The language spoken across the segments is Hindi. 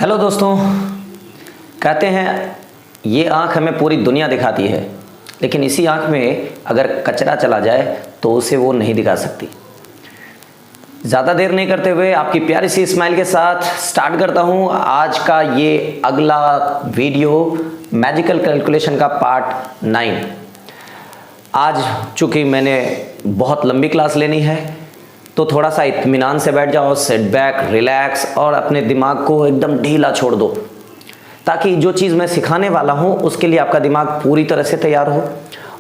हेलो दोस्तों, कहते हैं ये आँख हमें पूरी दुनिया दिखाती है, लेकिन इसी आँख में अगर कचरा चला जाए तो उसे वो नहीं दिखा सकती। ज़्यादा देर नहीं करते हुए आपकी प्यारी सी स्माइल के साथ स्टार्ट करता हूँ आज का ये अगला वीडियो, मैजिकल कैलकुलेशन का पार्ट 9। आज चूँकि मैंने बहुत लंबी क्लास लेनी है तो थोड़ा सा इत्मीनान से बैठ जाओ, सेट बैक, रिलैक्स और अपने दिमाग को एकदम ढीला छोड़ दो, ताकि जो चीज़ मैं सिखाने वाला हूँ उसके लिए आपका दिमाग पूरी तरह से तैयार हो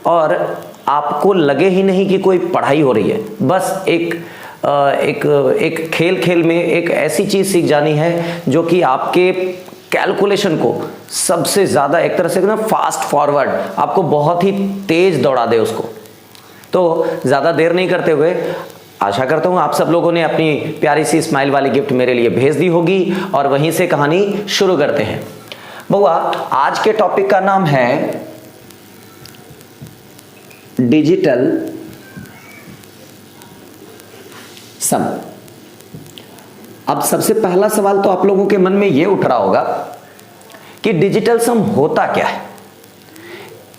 और आपको लगे ही नहीं कि कोई पढ़ाई हो रही है। बस एक खेल में एक ऐसी चीज़ सीख जानी है जो कि आपके कैलकुलेशन को सबसे ज़्यादा एक तरह से ना फास्ट फॉरवर्ड, आपको बहुत ही तेज़ दौड़ा दे उसको। तो ज़्यादा देर नहीं करते हुए आशा करता हूँ आप सब लोगों ने अपनी प्यारी सी स्माइल वाली गिफ्ट मेरे लिए भेज दी होगी और वहीं से कहानी शुरू करते हैं। बउआ, आज के टॉपिक का नाम है डिजिटल सम। अब सबसे पहला सवाल तो आप लोगों के मन में यह उठ रहा होगा कि डिजिटल सम होता क्या है।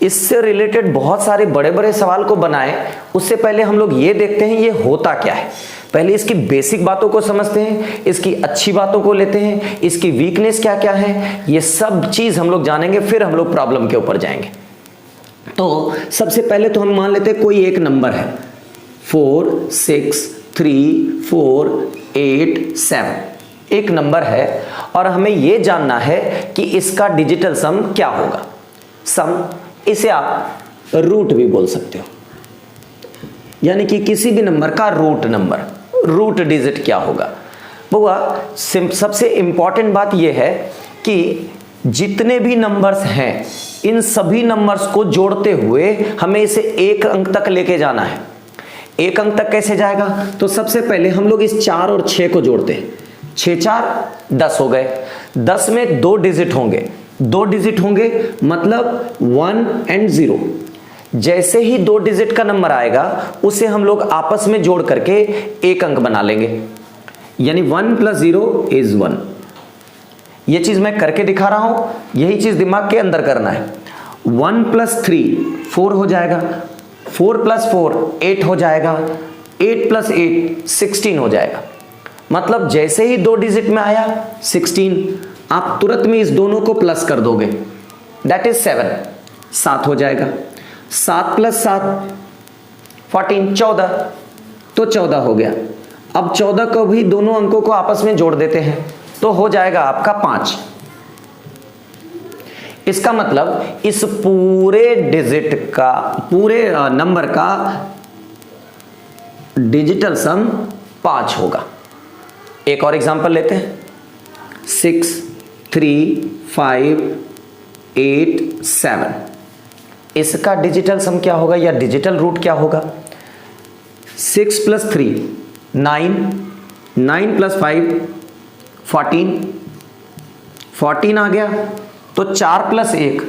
इससे रिलेटेड बहुत सारे बड़े बड़े सवाल को बनाए उससे पहले हम लोग ये देखते हैं ये होता क्या है। पहले इसकी बेसिक बातों को समझते हैं, इसकी अच्छी बातों को लेते हैं, इसकी वीकनेस क्या क्या है, ये सब चीज हम लोग जानेंगे, फिर हम लोग प्रॉब्लम के ऊपर जाएंगे। तो सबसे पहले तो हम मान लेते हैं कोई एक नंबर है 4 6 3 4 8 7 एक नंबर है और हमें यह जानना है कि इसका डिजिटल सम क्या होगा। सम, इसे आप रूट भी बोल सकते हो, यानी कि किसी भी नंबर का रूट डिजिट क्या होगा। बुआ, सबसे इंपॉर्टेंट बात यह है कि जितने भी नंबर्स हैं इन सभी नंबर्स को जोड़ते हुए हमें इसे एक अंक तक लेके जाना है। एक अंक तक कैसे जाएगा? तो सबसे पहले हम लोग इस 4 और 6 को जोड़ते हैं। 6 4 10 हो गए। 10 में 2 डिजिट होंगे, 2 डिजिट होंगे मतलब 1 और 0। जैसे ही 2 डिजिट का नंबर आएगा उसे हम लोग आपस में जोड़ करके एक अंक बना लेंगे, यानी 1 + 0 = 1। यह चीज मैं करके दिखा रहा हूं, यही चीज दिमाग के अंदर करना है। 1 + 3 4 हो जाएगा, 4 + 4 8 हो जाएगा, 8 + 8 16 हो जाएगा। मतलब जैसे ही 2 डिजिट में आया 16, आप तुरंत में इस दोनों को प्लस कर दोगे, दैट इज 7 हो जाएगा। 7 + 7 14 14, तो 14 हो गया। अब 14 को भी दोनों अंकों को आपस में जोड़ देते हैं तो हो जाएगा आपका 5। इसका मतलब इस पूरे डिजिट का, पूरे नंबर का डिजिटल सम 5 होगा। एक और एग्जांपल लेते हैं। 6 3 5 8 7, इसका डिजिटल सम क्या होगा या डिजिटल रूट क्या होगा? 6 + 3 9, 9 + 5 14, 14 आ गया। तो 4 + 1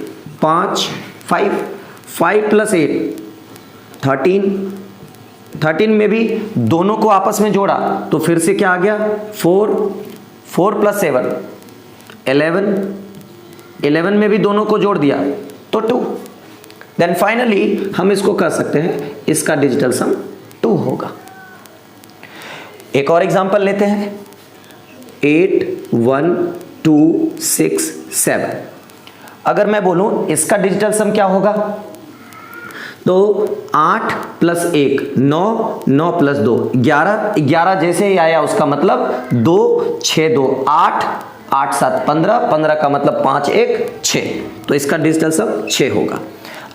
5 5, 5 + 8 13, 13 में भी दोनों को आपस में जोड़ा तो फिर से क्या आ गया? 4 4 + 7 11, 11 में भी दोनों को जोड़ दिया तो 2। देन फाइनली हम इसको कर सकते हैं, इसका डिजिटल सम 2 होगा। एक और एग्जांपल लेते हैं। 8 1 2 6 7, अगर मैं बोलूं इसका डिजिटल सम क्या होगा तो 8 + 1 9, 9 + 2 11, 11 जैसे ही आया उसका मतलब 2 6 2 8, 8 7 15, 15 का मतलब 5 1 6, तो इसका डिजिटल सम 6 होगा।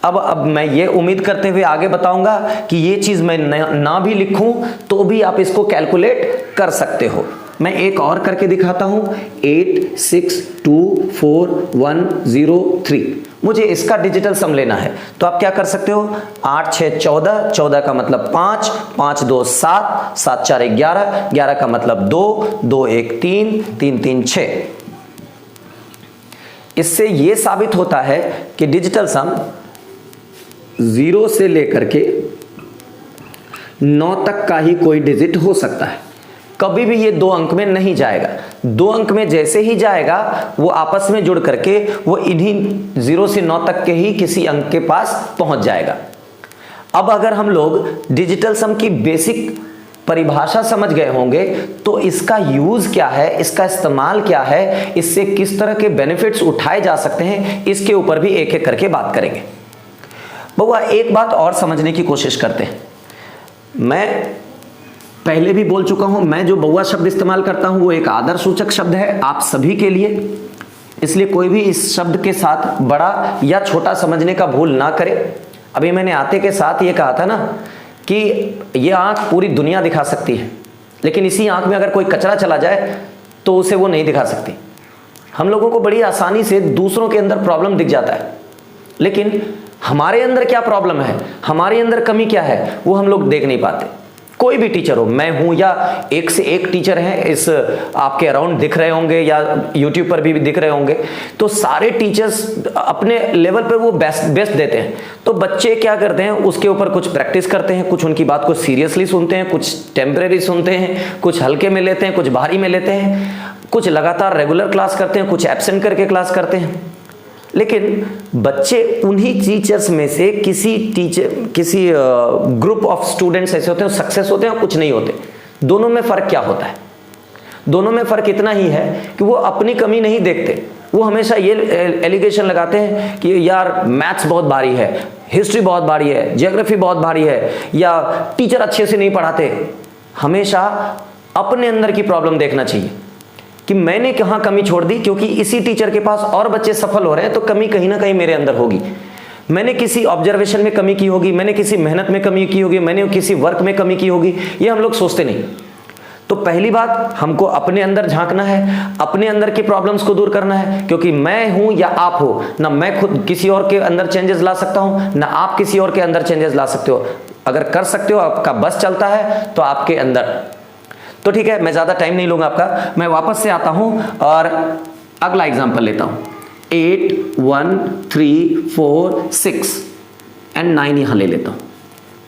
अब मैं ये उम्मीद करते हुए आगे बताऊंगा कि ये चीज मैं ना भी लिखूं तो भी आप इसको कैलकुलेट कर सकते हो। मैं एक और करके दिखाता हूं। 8 6 2 4 1 0 3, मुझे इसका डिजिटल सम लेना है तो आप क्या कर सकते हो? 8 6 14, 14 का मतलब 5, 5 2 7, 7 4 11, 11 का मतलब 2, 2 1 3, 3 3 6। इससे यह साबित होता है कि डिजिटल सम 0 से लेकर के 9 तक का ही कोई डिजिट हो सकता है, कभी भी ये 2 अंक में नहीं जाएगा। 2 अंक में जैसे ही जाएगा वो आपस में जुड़ करके वो इन्हीं 0 से 9 तक के ही किसी अंक के पास पहुंच जाएगा। अब अगर हम लोग डिजिटल सम की बेसिक परिभाषा समझ गए होंगे तो इसका यूज क्या है, इसका इस्तेमाल क्या है, इससे किस तरह के बेनिफिट्स उठाए जा सकते हैं, इसके ऊपर भी एक एक करके बात करेंगे। बउआ एक बात और समझने की कोशिश करते हैं। मैं पहले भी बोल चुका हूं, मैं जो बउआ शब्द इस्तेमाल करता हूं वो एक आदर सूचक शब्द है आप सभी के लिए, इसलिए कोई भी इस शब्द के साथ बड़ा या छोटा समझने का भूल ना करे। अभी मैंने आते के साथ ये कहा था ना कि ये आंख पूरी दुनिया दिखा सकती है, लेकिन इसी आंख में अगर कोई कचरा चला जाए तो उसे वो नहीं दिखा सकती। हम लोगों को बड़ी आसानी से दूसरों के अंदर प्रॉब्लम दिख जाता है, लेकिन हमारे अंदर क्या प्रॉब्लम है, हमारे अंदर कमी क्या है, वो हम लोग देख नहीं पाते। कोई भी टीचर हो, मैं हूं या एक से एक टीचर हैं इस आपके अराउंड दिख रहे होंगे या यूट्यूब पर भी दिख रहे होंगे, तो सारे टीचर्स अपने लेवल पे वो बेस्ट देते हैं। तो बच्चे क्या करते हैं, उसके ऊपर कुछ प्रैक्टिस करते हैं, कुछ उनकी बात को सीरियसली सुनते हैं, कुछ टेम्परेरी सुनते हैं, कुछ हल्के में लेते हैं, कुछ भारी में लेते हैं, कुछ लगातार रेगुलर क्लास करते हैं, कुछ एब्सेंट करके क्लास करते हैं। लेकिन बच्चे उन्हीं टीचर्स में से किसी ग्रुप ऑफ स्टूडेंट्स ऐसे होते हैं सक्सेस होते हैं और कुछ नहीं होते। दोनों में फर्क क्या होता है? दोनों में फर्क इतना ही है कि वो अपनी कमी नहीं देखते, वो हमेशा ये एलिगेशन लगाते हैं कि यार मैथ्स बहुत भारी है, हिस्ट्री बहुत भारी है, ज्योग्राफी बहुत भारी है, या टीचर अच्छे से नहीं पढ़ाते। हमेशा अपने अंदर की प्रॉब्लम देखना चाहिए कि मैंने कहाँ कमी छोड़ दी, क्योंकि इसी टीचर के पास और बच्चे सफल हो रहे हैं तो कमी कहीं ना कहीं मेरे अंदर होगी। मैंने किसी ऑब्जर्वेशन में कमी की होगी, मैंने किसी मेहनत में कमी की होगी, मैंने किसी वर्क में कमी की होगी, ये हम लोग सोचते नहीं। तो पहली बात हमको अपने अंदर झांकना है, अपने अंदर की प्रॉब्लम्स को दूर करना है, क्योंकि मैं हूं या आप हो, ना मैं खुद किसी और के अंदर चेंजेस ला सकता हूं, ना आप किसी और के अंदर चेंजेस ला सकते हो। अगर कर सकते हो, आपका बस चलता है तो आपके अंदर। तो ठीक है, मैं ज्यादा टाइम नहीं लूंगा आपका, मैं वापस से आता हूं और अगला एग्जांपल लेता हूं। 8 1 3 4 6 एंड 9 यहां ले लेता हूं।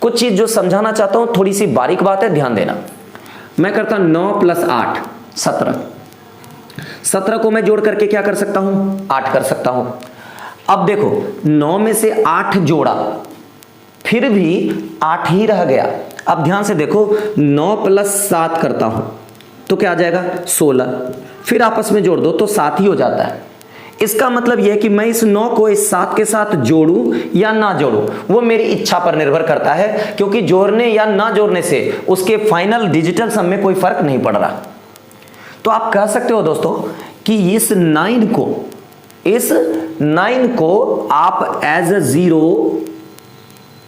कुछ चीज जो समझाना चाहता हूं, थोड़ी सी बारीक बात है, ध्यान देना। मैं करता 9 + 8 17। 17 को मैं जोड़ करके क्या कर सकता हूं, 8 कर सकता हूं। अब देखो 9 में से 8 जोड़ा, फिर भी 8 ही रह गया। अब ध्यान से देखो, 9 + 7 करता हूं तो क्या आ जाएगा 16, फिर आपस में जोड़ दो तो 7 ही हो जाता है। इसका मतलब यह है कि मैं इस 9 को इस 7 के साथ जोड़ूं या ना जोड़ूं, वो मेरी इच्छा पर निर्भर करता है, क्योंकि जोड़ने या ना जोड़ने से उसके फाइनल डिजिटल सम में कोई फर्क नहीं पड़ रहा। तो आप कह सकते हो दोस्तों कि इस 9 को आप एज अ 0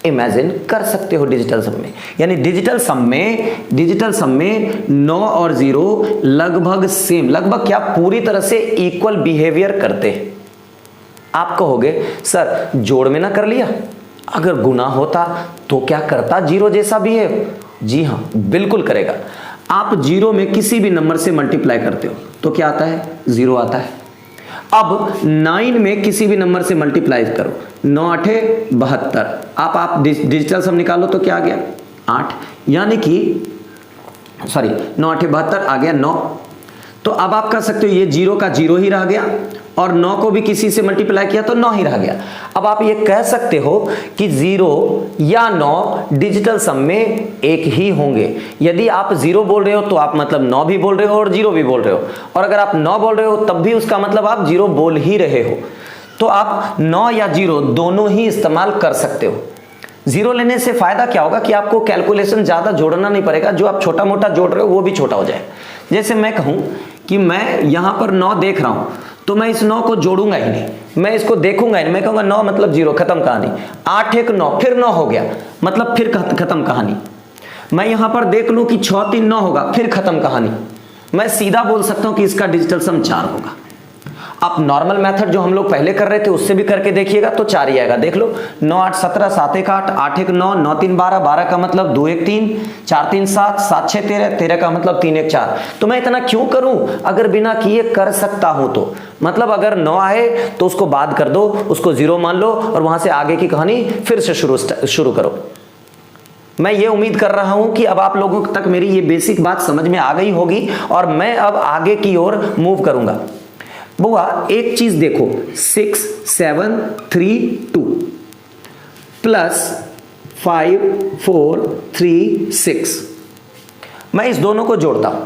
इमेजिन कर सकते हो डिजिटल सम में। यानी डिजिटल सम में 9 और 0 लगभग सेम, लगभग क्या पूरी तरह से इक्वल बिहेवियर करते हैं। आप कहोगे सर जोड़ में ना कर लिया, अगर गुना होता तो क्या करता 0 जैसा बिहेव? जी हां, बिल्कुल करेगा। आप 0 में किसी भी नंबर से मल्टीप्लाई करते हो तो क्या आता है, 0 आता है। अब 9 में किसी भी नंबर से मल्टीप्लाई करो, 9 8 72, आप डिजिटल सम निकालो तो क्या आ गया 8, यानी कि 9 8 72 आ गया 9। तो अब आप कह सकते हो ये 0 का 0 ही रह गया और 9 को भी किसी से मल्टीप्लाई किया तो 9 ही रह गया। अब आप ये कह सकते हो कि 0 या 9 डिजिटल सम में एक ही होंगे। यदि आप 0 बोल रहे हो तो आप मतलब 9 भी बोल रहे हो और 0 भी बोल रहे हो, और अगर आप 9 बोल रहे हो तब भी उसका मतलब आप 0 बोल ही रहे हो। तो आप 9 या 0 दोनों ही इस्तेमाल कर सकते हो। 0 लेने से फायदा क्या होगा कि आपको कैलकुलेशन ज्यादा जोड़ना नहीं पड़ेगा, जो आप छोटा मोटा जोड़ रहे हो वो भी छोटा हो जाए। जैसे मैं कहूं कि मैं यहां पर 9 देख रहा हूं तो मैं इस 9 को जोड़ूंगा ही नहीं, मैं इसको देखूंगा ही नहीं। मैं कहूंगा 9 मतलब 0, खत्म कहानी। 8 1 9, फिर 9 हो गया, मतलब फिर खत्म कहानी। मैं यहां पर देख लूं कि 6 3 9 होगा, फिर खत्म कहानी। मैं सीधा बोल सकता हूं कि इसका डिजिटल सम 4 होगा। आप नॉर्मल मेथड जो हम लोग पहले कर रहे थे उससे भी करके देखिएगा तो 4 ही आएगा। देख लो, 9 8 17, 7 1 8, 8 1 9, 9 3 12, 12 का मतलब 2 1 3, 4 3 7, 7 6 13, 13 का मतलब 3 1 4। तो मैं इतना क्यों करूं अगर बिना किए कर सकता हूं तो? मतलब अगर 9 आए तो उसको बाद कर दो, उसको 0 मान लो और वहां से आगे की कहानी फिर से शुरू करो। मैं ये उम्मीद कर रहा हूं कि अब आप लोगों तक मेरी ये बेसिक बात समझ में आ गई होगी और मैं अब आगे की ओर मूव करूंगा। बुआ एक चीज देखो, 6 7 3 2 प्लस 5 4 3 6, मैं इस दोनों को जोड़ता हूं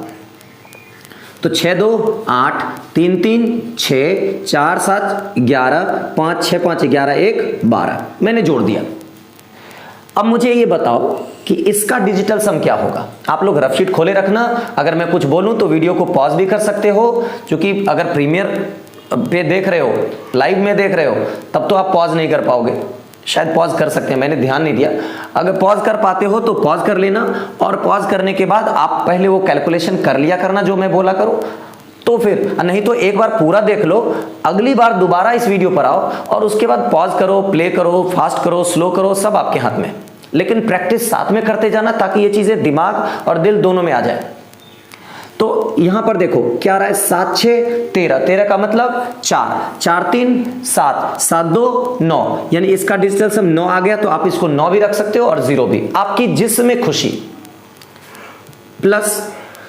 तो 6 2 8 3 3 6 4 7 11 5 6 5 11 1 12, मैंने जोड़ दिया। अब मुझे ये बताओ कि इसका डिजिटल सम क्या होगा। आप लोग रफ शीट खोले रखना, अगर मैं कुछ बोलूं तो वीडियो को पॉज भी कर सकते हो, क्योंकि अगर प्रीमियर पे देख रहे हो, लाइव में देख रहे हो, तब तो आप पॉज नहीं कर पाओगे। शायद पॉज कर सकते हैं, मैंने ध्यान नहीं दिया। अगर पॉज कर पाते हो तो पॉज कर लेना, और पॉज करने के बाद आप पहले वो कैलकुलेशन कर लिया करना जो मैं बोला करूं, तो फिर नहीं तो एक बार पूरा देख लो, अगली बार दोबारा इस वीडियो पर आओ और उसके बाद पॉज करो, प्ले करो, फास्ट करो, स्लो करो, सब आपके हाथ में। लेकिन प्रैक्टिस साथ में करते जाना ताकि ये चीजें दिमाग और दिल दोनों में आ जाए। तो यहां पर देखो क्या आ रहा है, 7 6 13, 13 का मतलब 4 4 3 7 7 2 9, यानी इसका डिजिटल सम 9 आ गया। तो आप इसको 9 भी रख सकते हो और 0 भी, आपकी जिसमें खुशी। प्लस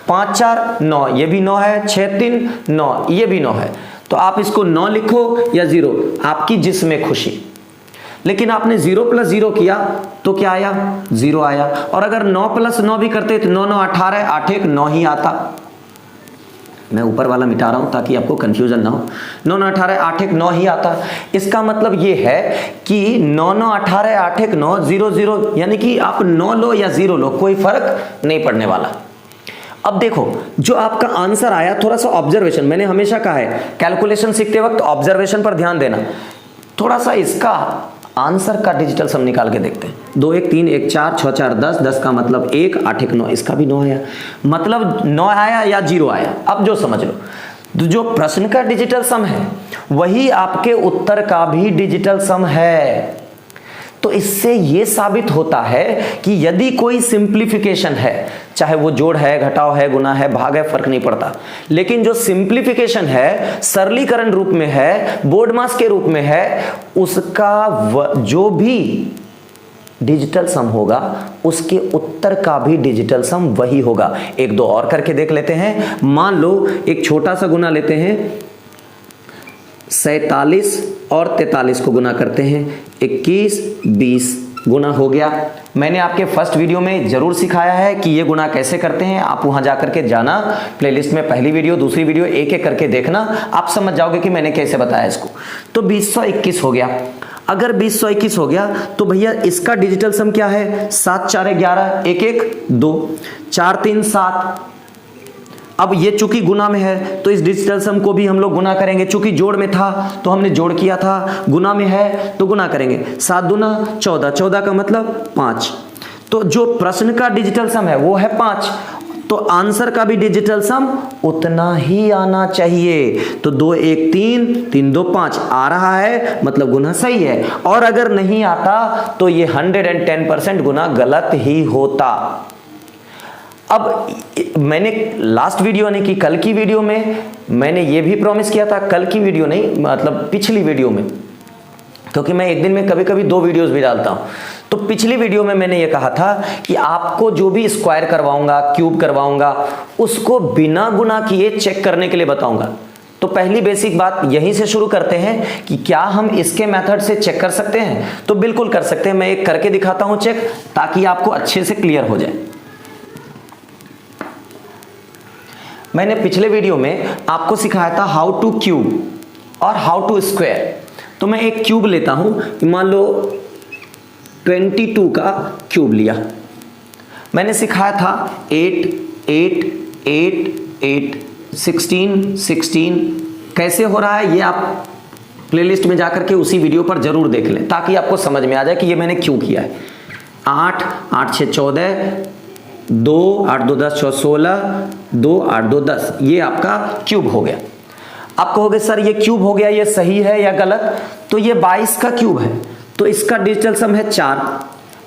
5 4 9, ये भी 9 है, 6 3 9, ये भी 9 है। तो आप इसको 9 लिखो या 0, आपकी जिसमें खुशी। लेकिन आपने 0 प्लस 0 किया तो क्या आया, 0 आया। और अगर 9 प्लस 9 भी करते तो 9 9 18, 8 1 9 ही आता। मैं ऊपर वाला मिटा रहा हूं ताकि आपको कंफ्यूजन ना हो। 9 9 18 8 1 9 ही आता। इसका मतलब ये है कि 9 9 18 8 1 9 0 0, यानी कि आप 9 लो या 0 लो, कोई फर्क नहीं पड़ने वाला। अब देखो जो आपका आंसर आया, थोड़ा सा ऑब्जर्वेशन, मैंने हमेशा कहा है कैलकुलेशन सीखते वक्त ऑब्जर्वेशन पर ध्यान देना। थोड़ा सा इसका आंसर का डिजिटल सम निकाल के देखते हैं। 2 1 3 1 4 6 4 10, 10 का मतलब 1, 8 1 9, इसका भी 9 आया। मतलब 9 आया या 0 आया, अब जो समझ लो। तो जो प्रश्न का डिजिटल सम है वही आपके उत्तर का भी डिजिटल सम है। तो इससे यह साबित होता है कि यदि कोई सिंप्लीफिकेशन है, चाहे वो जोड़ है, घटाव है, गुना है, भाग है, फर्क नहीं पड़ता, लेकिन जो सिंप्लीफिकेशन है, सरलीकरण रूप में है, बोर्ड मास के रूप में है, उसका जो भी डिजिटल सम होगा उसके उत्तर का भी डिजिटल सम वही होगा। एक दो और करके देख लेते हैं। मान लो एक छोटा सा गुना लेते हैं, 47 और 43 को गुना करते हैं, 21 20 गुना हो गया। मैंने आपके फर्स्ट वीडियो में जरूर सिखाया है कि ये गुना कैसे करते हैं, आप वहां जाकर के जाना, प्लेलिस्ट में पहली वीडियो दूसरी वीडियो एक एक करके देखना, आप समझ जाओगे कि मैंने कैसे बताया इसको। तो 2021 हो गया। अगर 2021 हो गया तो भैया इसका डिजिटल सम क्या है, 7 4 11, 1 1 2, 4 3 7। अब ये चूंकि गुना में है तो इस डिजिटल सम को भी हम लोग गुना करेंगे, चूंकि जोड़ में था तो हमने जोड़ किया था, गुना में है तो गुना करेंगे। 7 दूना 14, 14 का मतलब 5। तो जो प्रश्न का डिजिटल सम है वो है 5, तो आंसर का भी डिजिटल सम उतना ही आना चाहिए। तो 2 1 3 3 2 5 आ रहा है, मतलब गुना सही है। और अगर नहीं आता तो ये 110% गुना गलत ही होता। अब मैंने लास्ट वीडियो यानी कि कल की वीडियो में मैंने ये भी प्रॉमिस किया था, कल की वीडियो नहीं मतलब पिछली वीडियो में, क्योंकि मैं एक दिन में कभी कभी 2 वीडियोस भी डालता हूं। तो पिछली वीडियो में मैंने ये कहा था कि आपको जो भी स्क्वायर करवाऊंगा, क्यूब करवाऊंगा, उसको बिना गुना किए चेक करने के लिए बताऊंगा। तो पहली बेसिक बात यहीं से शुरू करते हैं कि क्या हम इसके मेथड से चेक कर सकते हैं। तो बिल्कुल कर सकते हैं, मैं एक करके दिखाता हूं चेक, ताकि आपको अच्छे से क्लियर हो जाए। मैंने पिछले वीडियो में आपको सिखाया था हाउ टू क्यूब और हाउ टू स्क्वायर। तो मैं एक क्यूब लेता हूं, मान लो 22 का क्यूब लिया। मैंने सिखाया था 8 8 8 8 16 16 कैसे हो रहा है, ये आप प्लेलिस्ट में जाकर के उसी वीडियो पर जरूर देख लें, ताकि आपको समझ में आ जाए कि ये मैंने क्यों किया है। 8 8 6 14, 2 8 2 10 6 16, 2 8 2 10, ये आपका क्यूब हो गया। आप कहोगे सर ये क्यूब हो गया, ये सही है या गलत? तो ये 22 का क्यूब है, तो इसका डिजिटल सम है 4।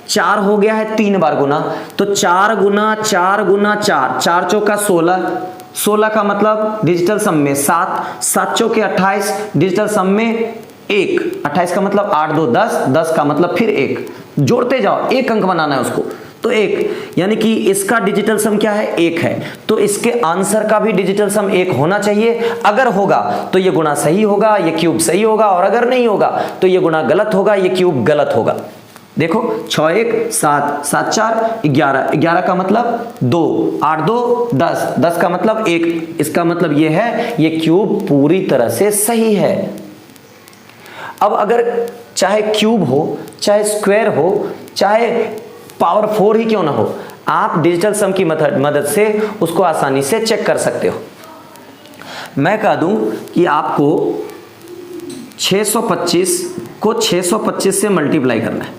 4 हो गया है 3 बार गुना, तो 4 गुना 4 गुना 4, 4 चौका 16, 16 का मतलब डिजिटल सम में 7, 7 चौके 28, डिजिटल सम में 1, 28 का मतलब 8 2 10, 10 का मतलब फिर 1, जोड़ते जाओ, एक अंक बनाना है उसको। तो 1, यानी कि इसका डिजिटल सम क्या है, 1 है, तो इसके आंसर का भी डिजिटल सम 1 होना चाहिए। अगर होगा तो ये गुणा सही होगा, ये क्यूब सही होगा, और अगर नहीं होगा तो ये गुणा गलत होगा, ये क्यूब गलत होगा। देखो 6 1 7 7 4 11, 11 का मतलब 2, 8 2 10, 10 का मतलब 1, इसका मतलब ये है ये क्यूब पूरी तरह से सही है। अब अगर चाहे क्यूब हो, चाहे स्क्वायर हो, चाहे पावर 4 ही क्यों ना हो, आप डिजिटल सम की मदद से उसको आसानी से चेक कर सकते हो। मैं कह दूं कि आपको 625 को 625 से मल्टीप्लाई करना है।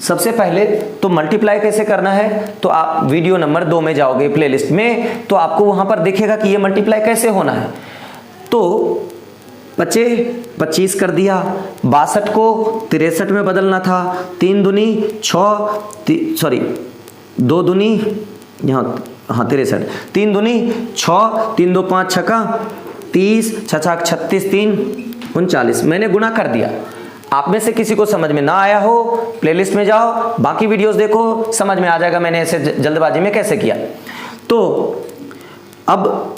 सबसे पहले तो मल्टीप्लाई कैसे करना है, तो आप वीडियो नंबर 2 में जाओगे प्लेलिस्ट में, तो आपको वहां पर दिखेगा कि ये मल्टीप्लाई कैसे होना है। तो 25 कर दिया, 62 को 63 में बदलना था, 3 दूनी 6, सॉरी 2 दूनी यहाँ, हाँ 63, 3 दूनी 6, 3 2 5 छक्का 30, 6 6 36, 3 39, मैंने गुना कर दिया। आप में से किसी को समझ में ना आया हो, प्लेलिस्ट में जाओ, बाकी वीडियोस देखो, समझ में आ जाएगा मैंने ऐसे जल्दबाजी में कैसे किया। तो अब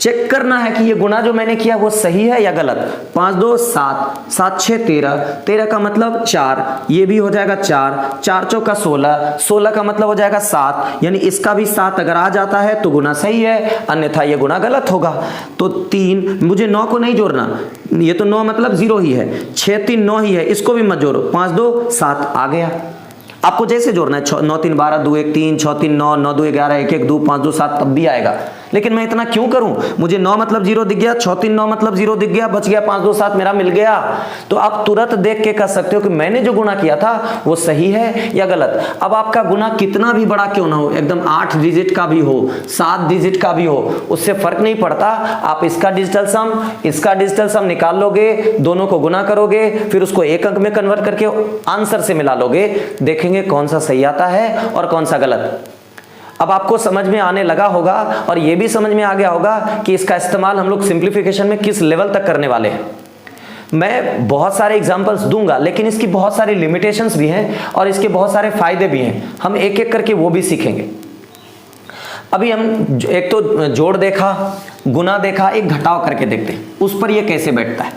चेक करना है कि ये गुणा जो मैंने किया वो सही है या गलत। 5 2 7, 7 6 13, 13 का मतलब 4, ये भी हो जाएगा 4, 4 चौका 16, 16 का मतलब हो जाएगा 7, यानी इसका भी 7 अगर आ जाता है तो गुणा सही है, अन्यथा ये गुणा गलत होगा। तो 3, मुझे 9 को नहीं जोड़ना, ये तो 9 मतलब 0 ही है, 6 3 9 ही है, इसको भी मत जोड़ो, 5 2 7 आ गया। आपको जैसे जोड़ना है 9 3 12 2 1 3, 6 3 9, 9 2 11 1 1 2 5 2 7 तब भी आएगा। लेकिन मैं इतना क्यों करूं, मुझे 9 मतलब 0 दिख गया, 6 3 9 मतलब 0 दिख गया, बच गया 5 2 7 मेरा मिल गया। तो आप तुरंत देख के कह सकते हो कि मैंने जो गुणा किया था वो सही है या गलत। अब आपका गुणा कितना भी बड़ा क्यों ना हो, एकदम 8 डिजिट का भी हो, 7 डिजिट का भी हो, उससे फर्क नहीं पड़ता। आप इसका डिजिटल सम निकाल लोगे, दोनों को गुना करोगे, फिर उसको एक अंक में कन्वर्ट करके आंसर से मिला लोगे, देखेंगे कौन सा सही आता है और कौन सा गलत। अब आपको समझ में आने लगा होगा और यह भी समझ में आ गया होगा कि इसका इस्तेमाल हम लोग सिंप्लीफिकेशन में किस लेवल तक करने वाले हैं। मैं बहुत सारे एग्जांपल्स दूंगा, लेकिन इसकी बहुत सारी लिमिटेशंस भी हैं और इसके बहुत सारे फायदे भी हैं। हम एक एक करके वो भी सीखेंगे। अभी हम एक तो जोड़ देखा, गुना देखा, एक घटाव करके देखते हैं उस पर यह कैसे बैठता है।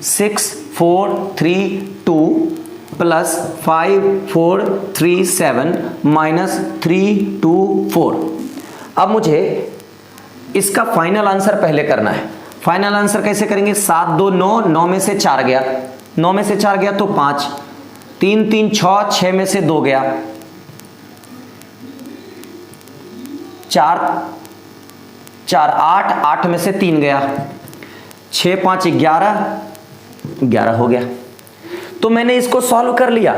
6 4 3 2 प्लस 5 4 3 7 माइनस 3 2 4। अब मुझे इसका फाइनल आंसर पहले करना है। फाइनल आंसर कैसे करेंगे, 7 2 9, 9 में से 4 गया, 9 में से 4 गया तो 5, 3 3 6, 6 में से 2 गया, 4 4 8, 8 में से 3 गया, 6 5 11, 11 हो गया। तो मैंने इसको सॉल्व कर लिया।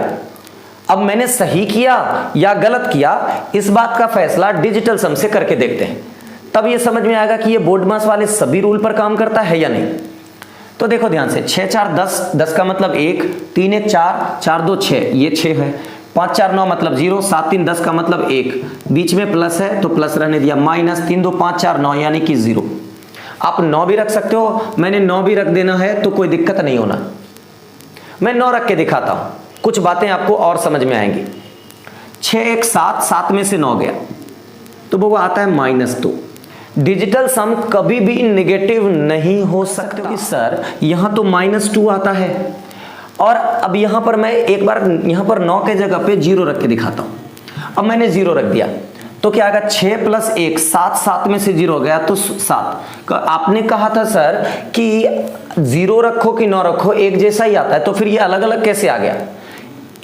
अब मैंने सही किया या गलत किया, इस बात का फैसला डिजिटल सम से करके देखते हैं, तब ये समझ में आएगा कि ये बोर्ड मास वाले सभी रूल पर काम करता है या नहीं। तो देखो ध्यान से, 6 4 10, 10 का मतलब 1, 3 1 4, 4 2 6, ये 6 है, 5 4 9 मतलब 0, 7 3 10 का मतलब 1, बीच में प्लस है तो प्लस रहने दिया, माइनस 3 2 5 4 9 यानी कि 0। आप 9 भी रख सकते हो, मैंने 9 भी रख देना है तो कोई दिक्कत नहीं होना। मैं 9 रख के दिखाता हूं, कुछ बातें आपको और समझ में आएंगी। 6 1 7, 7 में से 9 गया तो वो आता है -2। डिजिटल सम कभी भी नेगेटिव नहीं हो सकता कि सर यहां तो -2 आता है। और अब यहां पर मैं एक बार यहां पर 9 के जगह पे 0 रख के दिखाता हूं। अब मैंने 0 रख दिया तो क्या आएगा, 6 + 1 7, 7 में से 0 गया तो 7। आपने कहा था सर कि 0 रखो कि 9 रखो एक जैसा ही आता है, तो फिर ये अलग अलग कैसे आ गया,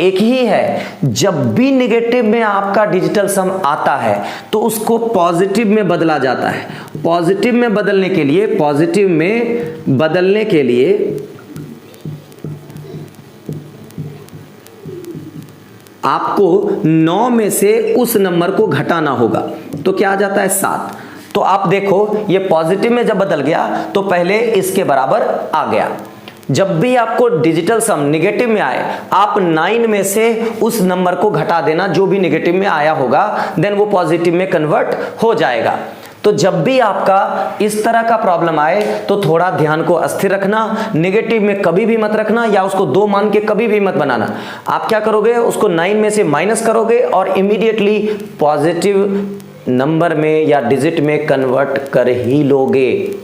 एक ही है। जब भी नेगेटिव में आपका डिजिटल सम आता है तो उसको पॉजिटिव में बदला जाता है। पॉजिटिव में बदलने के लिए आपको 9 में से उस नंबर को घटाना होगा, तो क्या आ जाता है 7। तो आप देखो ये पॉजिटिव में जब बदल गया तो पहले इसके बराबर आ गया। जब भी आपको डिजिटल सम नेगेटिव में आए, आप 9 में से उस नंबर को घटा देना जो भी नेगेटिव में आया होगा, देन वो पॉजिटिव में कन्वर्ट हो जाएगा। तो जब भी आपका इस तरह का प्रॉब्लम आए तो थोड़ा ध्यान को अस्थिर रखना, नेगेटिव में कभी भी मत रखना या उसको 2 मान के कभी भी मत बनाना। आप क्या करोगे, उसको 9 में से माइनस करोगे और इमीडिएटली पॉजिटिव नंबर में या डिजिट में कन्वर्ट कर ही लोगे।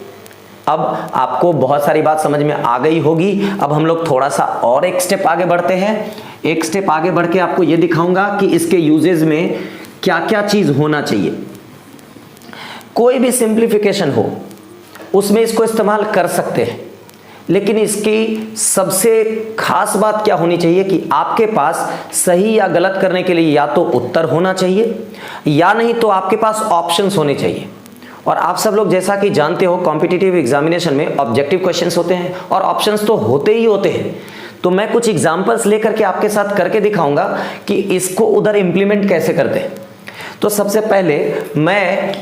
अब आपको बहुत सारी बात समझ में आ गई होगी। अब हम लोग थोड़ा सा और एक स्टेप आगे बढ़ते हैं। एक स्टेप आगे बढ़ के आपको यह दिखाऊंगा कि इसके यूजेस में क्या क्या चीज होना चाहिए। कोई भी सिंप्लीफिकेशन हो उसमें इसको इस्तेमाल कर सकते हैं, लेकिन इसकी सबसे खास बात क्या होनी चाहिए कि आपके पास सही या गलत करने के लिए या तो उत्तर होना चाहिए या नहीं तो आपके पास ऑप्शंस होने चाहिए। और आप सब लोग जैसा कि जानते हो कॉम्पिटिटिव एग्जामिनेशन में ऑब्जेक्टिव क्वेश्चंस होते हैं और ऑप्शंस तो होते ही होते हैं। तो मैं कुछ एग्जांपल्स लेकर के आपके साथ करके दिखाऊंगा कि इसको उधर इंप्लीमेंट कैसे करते हैं। तो सबसे पहले मैं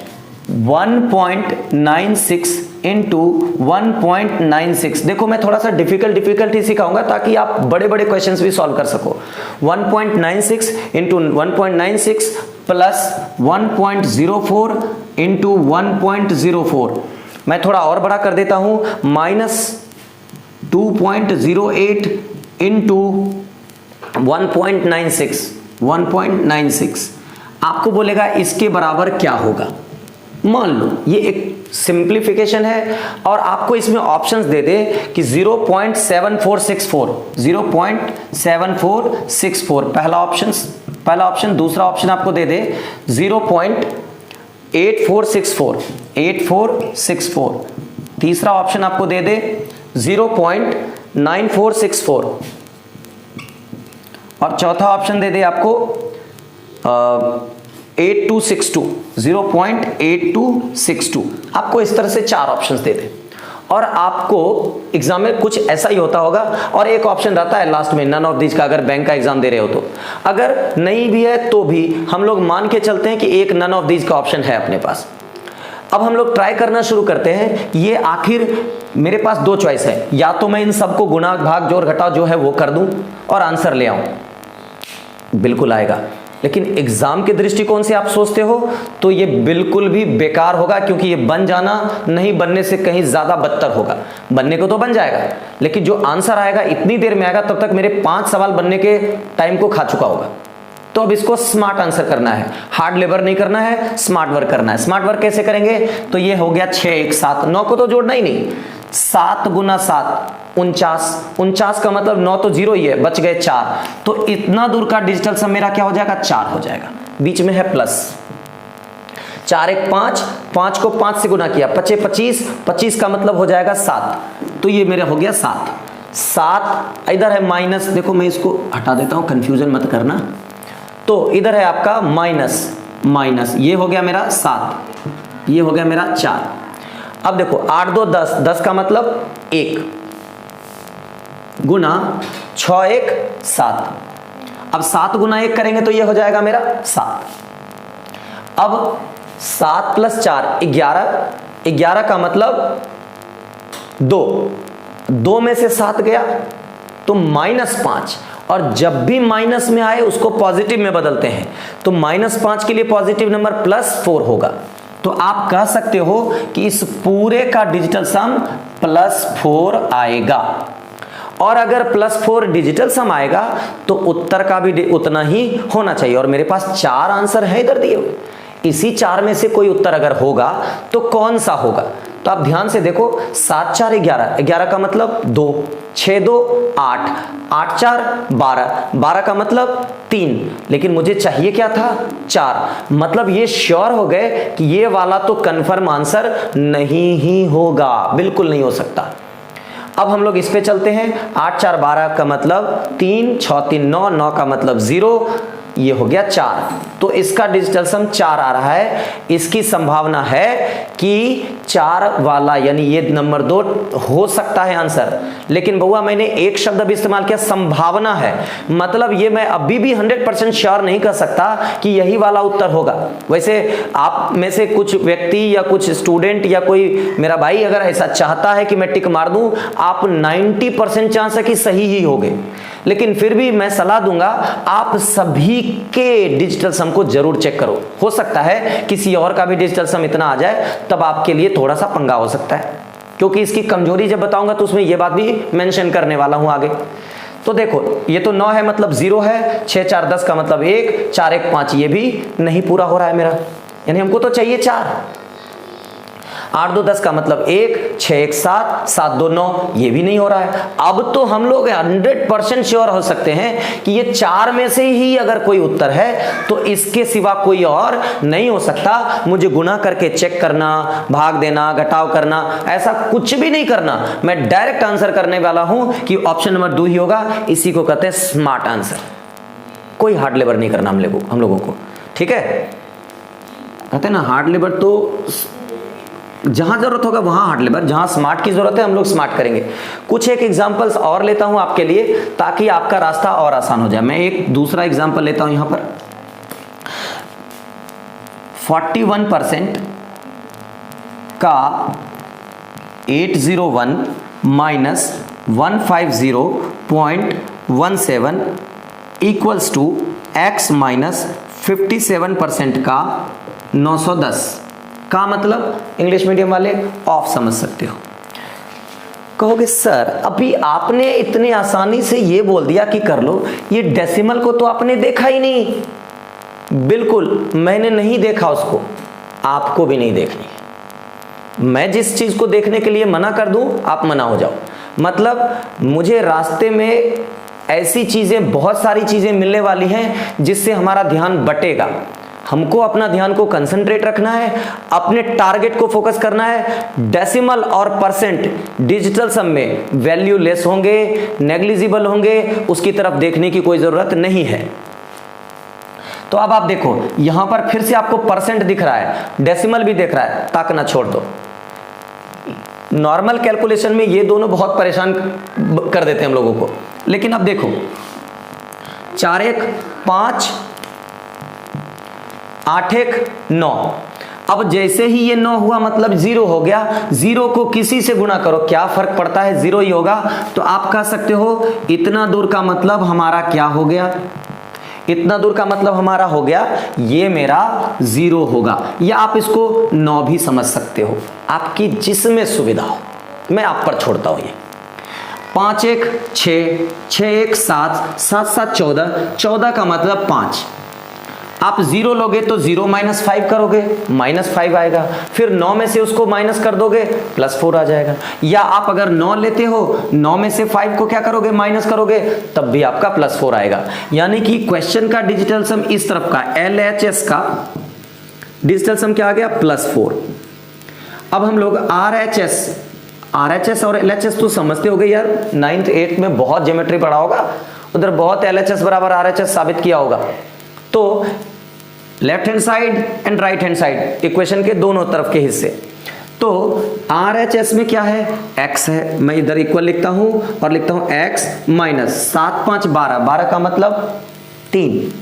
1.96 इंटू 1.96, देखो मैं थोड़ा सा डिफिकल्ट ही सिखाऊंगा ताकि आप बड़े बड़े क्वेश्चंस भी सॉल्व कर सको। 1.96 इंटू 1.96 प्लस 1.04 इंटू 1.04, मैं थोड़ा और बड़ा कर देता हूं, माइनस 2.08 इंटू 1.96 आपको बोलेगा इसके बराबर क्या होगा। मान लो ये एक सिंप्लीफिकेशन है और आपको इसमें ऑप्शंस दे दे कि 0.7464 पहला ऑप्शन, दूसरा ऑप्शन आपको दे दे 0.8464, तीसरा ऑप्शन आपको दे दे 0.9464 और चौथा ऑप्शन दे दे आपको 0.8262। आपको इस तरह से 4 ऑप्शंस दे दे और आपको एग्जाम में कुछ ऐसा ही होता होगा। और एक ऑप्शन रहता है लास्ट में नन ऑफ दीज का, अगर बैंक का एग्जाम दे रहे हो तो। अगर नहीं भी है तो भी हम लोग मान के चलते हैं कि एक नन ऑफ दीज का ऑप्शन है अपने पास। अब हम लोग ट्राई करना शुरू करते हैं। ये आखिर मेरे पास 2 चॉइस है, या तो मैं इन सबको गुणा भाग जोड़ घटाव जो है वो कर दूं और आंसर ले आऊं, बिल्कुल आएगा। लेकिन एग्जाम के दृष्टिकोण से आप सोचते हो तो ये बिल्कुल भी बेकार होगा, क्योंकि ये बन जाना नहीं बनने से कहीं ज्यादा बदतर होगा। बनने को तो बन जाएगा, लेकिन जो आंसर आएगा इतनी देर में आएगा तब तक मेरे 5 सवाल बनने के टाइम को खा चुका होगा। तो अब इसको स्मार्ट आंसर करना है, हार्ड लेबर नहीं करना है, स्मार्ट वर्क करना है। स्मार्ट वर्क कैसे करेंगे, तो ये हो गया 6 1 7, 9 को तो जोड़ना ही नहीं, 7 गुना 7 49 का मतलब 9 तो 0 ही है, बच गए 4। तो इतना दूर का डिजिटल सम मेरा क्या हो जाएगा, 4 हो जाएगा। बीच में है प्लस, 4 1 5, 5 को 5 से गुना किया 5 25, 25 का मतलब हो जाएगा 7, तो ये मेरा हो गया 7। इधर है माइनस, देखो मैं इसको हटा देता हूं, कंफ्यूजन मत करना। तो इधर है आपका माइनस, ये हो गया मेरा 7, ये हो गया मेरा 4। अब देखो 8 2 10, 10 का मतलब 1 गुना 6 1 7। अब 7 गुना 1 करेंगे तो ये हो जाएगा मेरा 7। अब 7 प्लस 4 11 का मतलब 2 में से 7 गया तो -5। और जब भी माइनस में आए उसको पॉजिटिव में बदलते हैं, तो -5 के लिए पॉजिटिव नंबर +4 होगा। तो आप कह सकते हो कि इस पूरे का डिजिटल सम +4 आएगा। और अगर +4 डिजिटल सम आएगा तो उत्तर का भी उतना ही होना चाहिए। और मेरे पास 4 आंसर है इधर दिए हुए, इसी 4 में से कोई उत्तर अगर होगा तो कौन सा होगा। तो आप ध्यान से देखो, 7 4 11 का मतलब 2, 6 2 8, 8 4 12 का मतलब 3, लेकिन मुझे चाहिए क्या था 4। मतलब ये श्योर हो गए कि ये वाला तो कंफर्म आंसर नहीं ही होगा, बिल्कुल नहीं हो सकता। अब हम लोग इस पे चलते हैं। 8 4 12 का मतलब 3, 6 3 9, 9 का मतलब 0, ये हो गया 4। तो इसका डिजिटल सम 4 आ रहा है। इसकी संभावना है कि 4 वाला यानी ये नंबर 2 हो सकता है आंसर। लेकिन बउआ मैंने एक शब्द अभी इस्तेमाल किया, संभावना है। मतलब ये मैं अभी भी 100% श्योर नहीं कर सकता कि यही वाला उत्तर होगा। वैसे आप में से कुछ व्यक्ति या कुछ स्टूडेंट या कोई मेरा भाई अगर ऐसा चाहता है कि मैं टिक मार दूं, आप 90% चांस है कि सही ही होगे। लेकिन फिर भी मैं सलाह दूंगा, आप सभी के डिजिटल सम को जरूर चेक करो। हो सकता है किसी और का भी डिजिटल सम इतना आ जाए, तब आपके लिए थोड़ा सा पंगा हो सकता है, क्योंकि इसकी कमजोरी जब बताऊंगा तो उसमें ये बात भी मेंशन करने वाला हूं आगे। तो देखो ये तो 9 है मतलब 0 है, 6 4 10 का मतलब 1, 4 1 5 ये भी नहीं पूरा हो रहा है मेरा, यानी हमको तो चाहिए 4। 8 2 10 का मतलब 1, 6 1 7, 7 2 9 ये भी नहीं हो रहा है। अब तो हम लोग 100% श्योर हो सकते हैं कि ये 4 में से ही अगर कोई उत्तर है तो इसके सिवा कोई और नहीं हो सकता। मुझे गुणा करके चेक करना, भाग देना, घटाव करना, ऐसा कुछ भी नहीं करना। मैं डायरेक्ट आंसर करने वाला हूं कि ऑप्शन नंबर 2 ही होगा। इसी को कहते हैं स्मार्ट आंसर। कोई हार्ड लेबर नहीं करना हम लोगों को, ठीक है। कहते हैं ना हार्ड लेबर तो जहां जरूरत होगा वहां हार्ड लेबर, जहां स्मार्ट की जरूरत है हम लोग स्मार्ट करेंगे। कुछ एक एग्जांपल्स और लेता हूं आपके लिए ताकि आपका रास्ता और आसान हो जाए। मैं एक दूसरा एग्जांपल लेता हूं यहां पर। 41% का 801 minus 150.17 equals to x minus 57% का 910 का मतलब इंग्लिश मीडियम वाले ऑफ समझ सकते हो। कहोगे सर अभी आपने इतने आसानी से ये बोल दिया कि कर लो, ये डेसिमल को तो आपने देखा ही नहीं। बिल्कुल मैंने नहीं देखा उसको, आपको भी नहीं देखनी है। मैं जिस चीज को देखने के लिए मना कर दूं आप मना हो जाओ। मतलब मुझे रास्ते में ऐसी चीजें, बहुत सारी चीजें मिलने वाली हैं जिससे हमारा ध्यान बटेगा। हमको अपना ध्यान को कंसंट्रेट रखना है, अपने टारगेट को फोकस करना है। डेसिमल और परसेंट डिजिटल सम में वैल्यू लेस होंगे, नेग्लिजिबल होंगे, उसकी तरफ देखने की कोई जरूरत नहीं है। तो अब आप देखो यहां पर फिर से आपको परसेंट दिख रहा है, डेसिमल भी दिख रहा है, ताकना छोड़ दो। नॉर्मल कैलकुलेशन में ये दोनों बहुत परेशान कर देते हैं हम लोगों को। लेकिन अब देखो 4 1 5 8 1 9, अब जैसे ही ये 9 हुआ मतलब 0 हो गया। 0 को किसी से गुणा करो, क्या फर्क पड़ता है, 0 ही होगा। तो आप कह सकते हो इतना दूर का मतलब हमारा क्या हो गया, इतना दूर का मतलब हमारा हो गया ये मेरा 0 होगा। या आप इसको 9 भी समझ सकते हो, आपकी जिसमें सुविधा हो, मैं आप पर छोड़ता हूं। ये 5 1 6, 6 1 7, 7 7 14, 14 का मतलब 5। आप 0 लोगे तो 0 माइनस 5 करोगे, -5 आएगा। फिर 9 में से उसको माइनस कर दोगे, +4 आ जाएगा। या आप अगर 9 लेते हो, 9 में से 5 को क्या करोगे, माइनस करोगे, तब भी आपका +4 आएगा। यानी कि क्वेश्चन का डिजिटल सम इस तरफ का LHS का डिजिटल सम क्या आ गया, +4। अब हम लोग RHS और LHS तो समझते हो गए यार, 9th 8th में बहुत ज्योमेट्री पढ़ा होगा, उधर बहुत LHS बराबर RHS साबित किया होगा। तो left hand side and right hand side equation के दोनों तरफ के हिस्से। तो RHS में क्या है, x है, मैं इधर इक्वल लिखता हूं और लिखता हूं x माइनस 7 5 12, 12 का मतलब 3,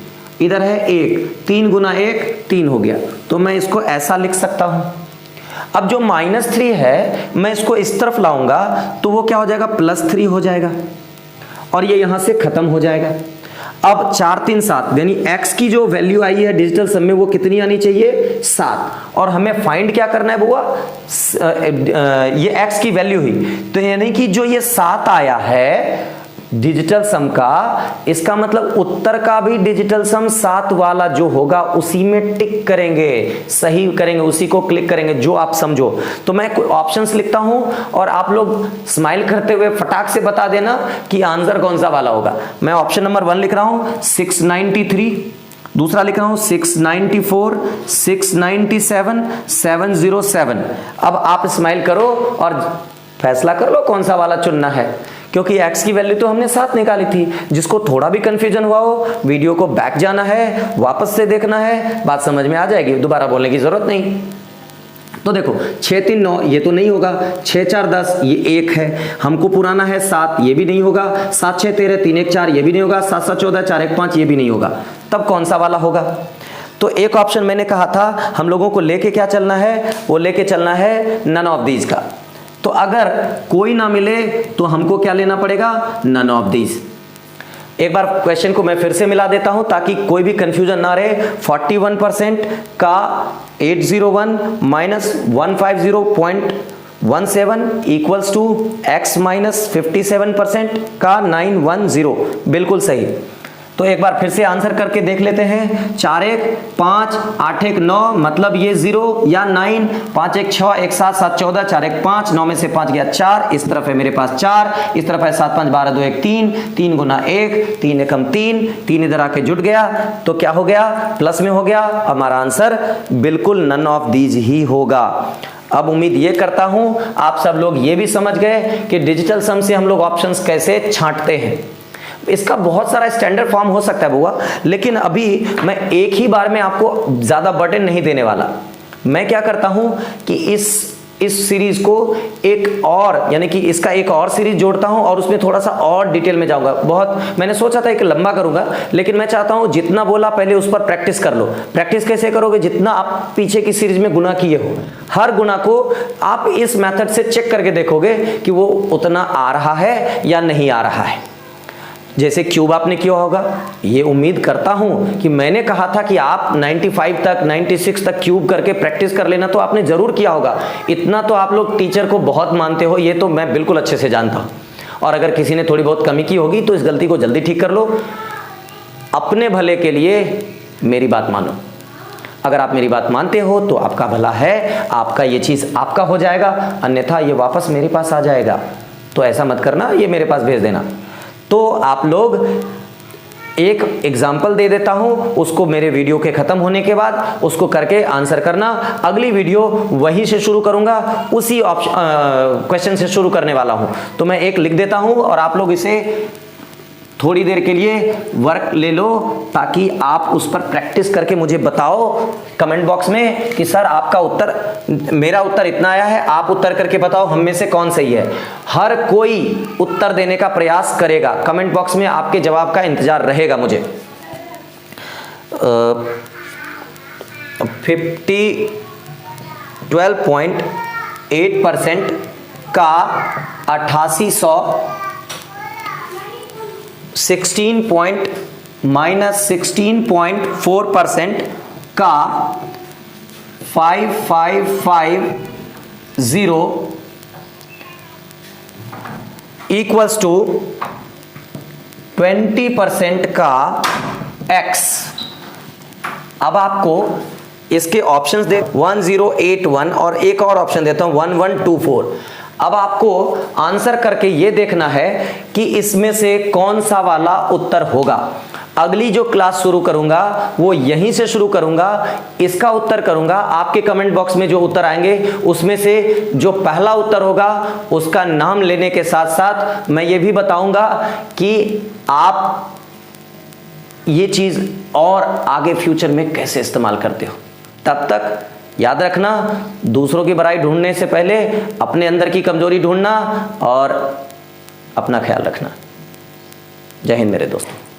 इधर है 1, 3 गुना 1 3 हो गया। तो मैं इसको ऐसा लिख सकता हूं। अब जो -3 है मैं इसको इस तरफ लाऊंगा तो वो क्या हो जाएगा, +3 हो जाएगा और ये यहां से खत्म हो जाएगा। अब 4 3 7 यानी x की जो वैल्यू आई है डिजिटल सम में वो कितनी आनी चाहिए, 7। और हमें फाइंड क्या करना है बुआ, ये x की वैल्यू ही। तो यानी कि जो ये 7 आया है डिजिटल सम का, इसका मतलब उत्तर का भी डिजिटल सम 7 वाला जो होगा उसी में टिक करेंगे, सही करेंगे, उसी को क्लिक करेंगे, जो आप समझो। तो मैं ऑप्शंस लिखता हूं और आप लोग स्माइल करते हुए फटाक से बता देना कि आंसर कौन सा वाला होगा। मैं ऑप्शन नंबर 1 लिख रहा हूं 693, दूसरा लिख रहा हूं 694, 697, 707। अब आप स्माइल करो और फैसला कर लो कौन सा वाला चुनना है, क्योंकि x की वैल्यू तो हमने 7 निकाली थी। जिसको थोड़ा भी कंफ्यूजन हुआ हो, वीडियो को बैक जाना है, वापस से देखना है, बात समझ में आ जाएगी, दोबारा बोलने की जरूरत नहीं। तो देखो 6 3 9 ये तो नहीं होगा, 6 4 10 ये 1 है, हमको पुराना है 7, ये भी नहीं होगा, 7 6 13, 3 1 4 ये भी नहीं होगा, 7 7 14, 4 1 5 ये भी नहीं होगा। तब कौन सा वाला होगा? तो एक ऑप्शन मैंने कहा था हम लोगों को लेके क्या चलना है, वो लेके चलना है नन ऑफ दीज का। तो अगर कोई ना मिले तो हमको क्या लेना पड़ेगा, नन ऑफ दीज। एक बार क्वेश्चन को मैं फिर से मिला देता हूं ताकि कोई भी कंफ्यूजन ना रहे। 41% का 801 minus 150.17 equals to x minus 57% का 910, बिल्कुल सही। तो एक बार फिर से आंसर करके देख लेते हैं। 4 1 5 8 1 9, मतलब ये 0 या 9, 5 1 6 1 7 7 14, 4 1 5, 9 में से 5 गया 4, इस तरफ है मेरे पास 4, इस तरफ है 7 5 12 2 1 3, 3 गुना 1, 3 एकम 3, 3 इधर आके जुट गया तो क्या हो गया, प्लस में हो गया। हमारा आंसर बिल्कुल नन ऑफ दीज ही होगा। अब उम्मीद ये करता हूं आप सब लोग ये भी समझ गए कि डिजिटल सम से हम लोग ऑप्शंस कैसे छांटते हैं। इसका बहुत सारा स्टैंडर्ड फॉर्म हो सकता है बुआ, लेकिन अभी मैं एक ही बार में आपको ज्यादा बर्डन नहीं देने वाला। मैं क्या करता हूं कि इस सीरीज को एक और, यानी कि इसका एक और सीरीज जोड़ता हूं और उसमें थोड़ा सा और डिटेल में जाऊंगा। बहुत मैंने सोचा था कि लंबा करूंगा, लेकिन मैं चाहता हूं जितना बोला पहले उस पर प्रैक्टिस कर लो। प्रैक्टिस कैसे करोगे, जितना आप पीछे की सीरीज में गुना किए हो, हर गुना को आप इस मेथड से चेक करके देखोगे कि वो उतना आ रहा है या नहीं आ रहा है। जैसे क्यूब आपने किया होगा, ये उम्मीद करता हूं कि मैंने कहा था कि आप 95 तक 96 तक क्यूब करके प्रैक्टिस कर लेना, तो आपने जरूर किया होगा। इतना तो आप लोग टीचर को बहुत मानते हो, ये तो मैं बिल्कुल अच्छे से जानता हूं। और अगर किसी ने थोड़ी बहुत कमी की होगी तो इस गलती को जल्दी ठीक कर लो। अपने भले के लिए मेरी बात मानो। अगर आप मेरी बात मानते हो तो आपका भला है, आपका ये चीज आपका हो जाएगा, अन्यथा ये वापस मेरे पास आ जाएगा। तो ऐसा मत करना, ये मेरे पास भेज देना। तो आप लोग, एक एग्जाम्पल दे देता हूं, उसको मेरे वीडियो के खत्म होने के बाद उसको करके आंसर करना। अगली वीडियो वहीं से शुरू करूंगा, उसी क्वेश्चन से शुरू करने वाला हूं। तो मैं एक लिख देता हूं और आप लोग इसे थोड़ी देर के लिए वर्क ले लो, ताकि आप उस पर प्रैक्टिस करके मुझे बताओ कमेंट बॉक्स में कि सर आपका उत्तर, मेरा उत्तर इतना आया है, आप उत्तर करके बताओ हम में से कौन सही है। हर कोई उत्तर देने का प्रयास करेगा, कमेंट बॉक्स में आपके जवाब का इंतजार रहेगा मुझे। 12.8% का 8800 16.4% का 5550 इक्वल्स टू 20% का x। अब आपको इसके ऑप्शंस दे 1081 और एक और ऑप्शन देता हूं 1124। अब आपको आंसर करके ये देखना है कि इसमें से कौन सा वाला उत्तर होगा। अगली जो क्लास शुरू करूंगा वो यहीं से शुरू करूंगा, इसका उत्तर करूंगा। आपके कमेंट बॉक्स में जो उत्तर आएंगे उसमें से जो पहला उत्तर होगा उसका नाम लेने के साथ साथ मैं ये भी बताऊंगा कि आप ये चीज और आगे फ्यूचर में कैसे इस्तेमाल करते हो। तब तक याद रखना, दूसरों की बुराई ढूंढने से पहले अपने अंदर की कमजोरी ढूंढना और अपना ख्याल रखना। जय हिंद मेरे दोस्तों।